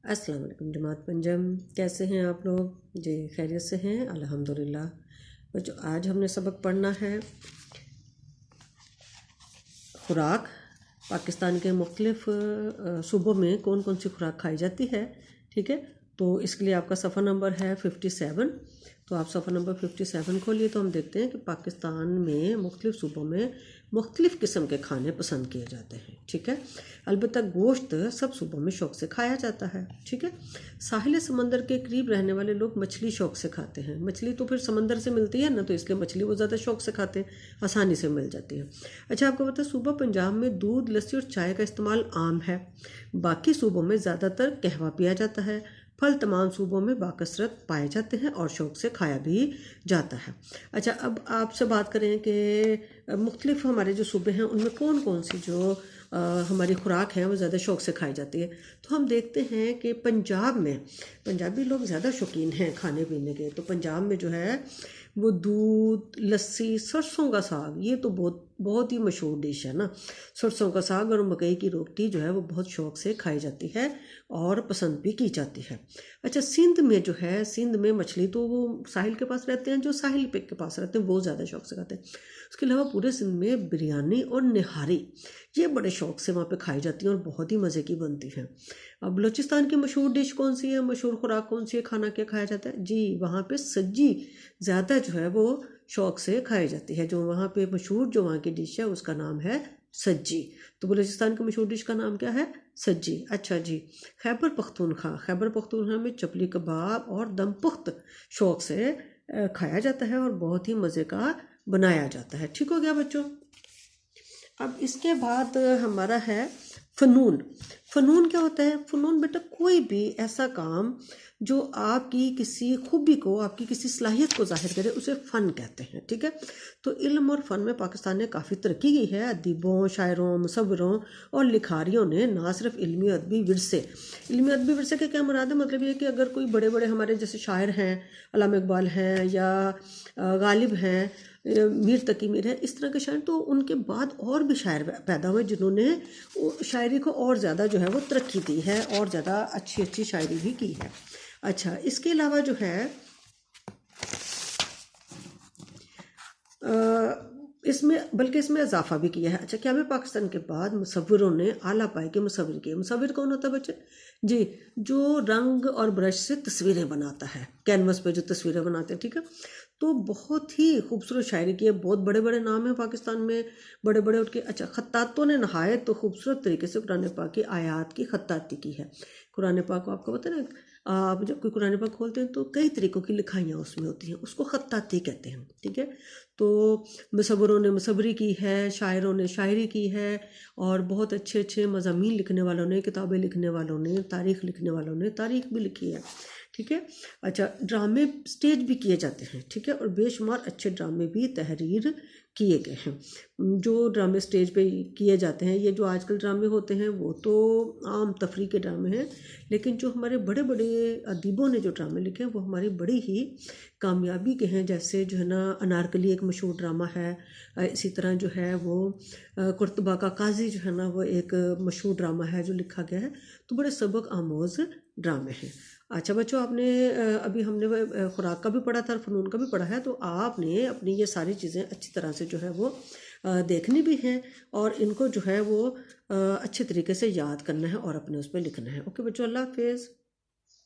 अस्सलाम वालेकुम जमात पंजम, कैसे हैं आप लोग जी? खैरियत से हैं अल्हम्दुलिल्लाह। बच्चों, आज हमने सबक पढ़ना है खुराक। पाकिस्तान के मुख्तलिफ़ सूबों में कौन कौन सी खुराक खाई जाती है, ठीक है। तो इसके लिए आपका सफ़ा नंबर है 57। तो आप सफ़ा नंबर 57 खोलिए तो हम देखते हैं कि पाकिस्तान में मुख्तलिफ़ सूबों में मुख्तलिफ़ किस्म के खाने पसंद किए जाते हैं, ठीक है। अलबत्ता गोश्त सब सूबों में शौक़ से खाया जाता है, ठीक है। साहिल समंदर के करीब रहने वाले लोग मछली शौक़ से खाते हैं। मछली तो फिर समंदर से मिलती है ना, तो इसलिए मछली वो ज़्यादा शौक़ से खाते हैं, आसानी से मिल जाती है। अच्छा, आपको पता है सूबा पंजाब में दूध, लस्सी और चाय का इस्तेमाल आम है। बाकी सूबों में ज़्यादातर कहवा पिया जाता है। फल तमाम सूबों में बाकसरत पाए जाते हैं और शौक़ से खाया भी जाता है। अच्छा, अब आपसे बात करें कि मुख्तलिफ हमारे जो सूबे हैं उनमें कौन कौन सी जो हमारी खुराक है वो ज़्यादा शौक़ से खाई जाती है। तो हम देखते हैं कि पंजाब में पंजाबी लोग ज़्यादा शौकीन हैं खाने पीने के। तो पंजाब में जो है वो दूध, लस्सी, सरसों का साग, ये तो बहुत बहुत ही मशहूर डिश है ना। सरसों का साग और मकई की रोटी जो है वो बहुत शौक़ से खाई जाती है और पसंद भी की जाती है। अच्छा, सिंध में जो है, सिंध में मछली तो वो साहिल के पास रहते हैं, जो साहिल पे के पास रहते हैं वो ज़्यादा शौक़ से खाते हैं। उसके अलावा पूरे सिंध में बिरयानी और निहारी ये बड़े शौक़ से वहाँ पे खाई जाती है और बहुत ही मज़े की बनती है। अब बलूचिस्तान की मशहूर डिश कौन सी है, मशहूर खुराक कौन सी है, खाना क्या खाया जाता है जी? वहाँ पे सज्जी ज़्यादा जो है वो शौक़ से खाई जाती है। जो वहाँ पे मशहूर जो वहाँ की डिश है उसका नाम है सज्जी। तो बलूचिस्तान की मशहूर डिश का नाम क्या है? सज्जी। अच्छा जी, खैबर पख्तूनख्वा में चपली कबाब और दम पुख्त शौक़ से खाया जाता है और बहुत ही मज़े का बनाया जाता है। ठीक हो गया बच्चों। अब इसके बाद हमारा है फ़नून। फ़नून क्या होता है? फ़नून बेटा कोई भी ऐसा काम जो आपकी किसी खूबी को, आपकी किसी सलाहियत को ज़ाहिर करे, उसे फ़न कहते हैं, ठीक है। तो इल्म और फ़न में पाकिस्तान ने काफ़ी तरक्की की है। अदीबों, शायरों, मुसव्विरों और लिखारियों ने ना सिर्फ इल्मी अदबी विरसे के क्या मुराद है? मतलब ये कि अगर कोई बड़े बड़े हमारे जैसे शायर हैं, अल्लामा इकबाल हैं या गालिब हैं, मीर तकी मीर है, इस तरह के शायर, तो उनके बाद और भी शायर पैदा हुए जिन्होंने शायरी को और ज़्यादा जो है वो तरक्की दी है और ज़्यादा अच्छी अच्छी शायरी भी की है। अच्छा, इसके अलावा जो है इसमें इजाफा भी किया है। अच्छा, क्या में पाकिस्तान के बाद मुसव्विरों ने आला पाए के मुसव्विर किए। मुसव्विर कौन होता है बच्चे जी? जो रंग और ब्रश से तस्वीरें बनाता है, कैनवस पे जो तस्वीरें बनाते हैं, ठीक है। तो बहुत ही खूबसूरत शायरी की है। बहुत बड़े बड़े नाम हैं पाकिस्तान में, बड़े बड़े उनके। अच्छा, खत्तातों ने नहायत तो खूबसूरत तरीके से कुरान पाक की आयात की खत्ताती की है। कुरान पाक को आपको पता है ना, आप जब कोई कुरान पाक खोलते हैं तो कई तरीक़ों की लिखाइयाँ उसमें होती हैं, उसको खत्ताती कहते हैं, ठीक है। तो मुसव्विरों ने मुसव्वरी की है, शायरों ने शायरी की है और बहुत अच्छे अच्छे मज़ामीन लिखने वालों ने, किताबें लिखने वालों ने, तारीख़ लिखने वालों ने तारीख़ भी लिखी है, ठीक है। अच्छा, ड्रामे स्टेज भी किए जाते हैं, ठीक है, और बेशुमार अच्छे ड्रामे भी तहरीर किए गए हैं। जो ड्रामे स्टेज पे किए जाते हैं, ये जो आजकल ड्रामे होते हैं वो तो आम तफरीह के ड्रामे हैं, लेकिन जो हमारे बड़े बड़े अदीबों ने जो ड्रामे लिखे हैं वो हमारी बड़ी ही कामयाबी के हैं। जैसे जो है ना, अनारकली एक मशहूर ड्रामा है। इसी तरह जो है वो कुर्तबा का काजी जो है ना, वो एक मशहूर ड्रामा है जो लिखा गया है। तो बड़े सबक आमोज़ ड्रामे हैं। अच्छा बच्चों, आपने अभी हमने खुराक का भी पढ़ा था और फ़नून का भी पढ़ा है, तो आपने अपनी ये सारी चीज़ें अच्छी तरह से जो है वो देखनी भी हैं और इनको जो है वो अच्छे तरीके से याद करना है और अपने उस पर लिखना है। ओके बच्चों, अल्लाह हाफिज़।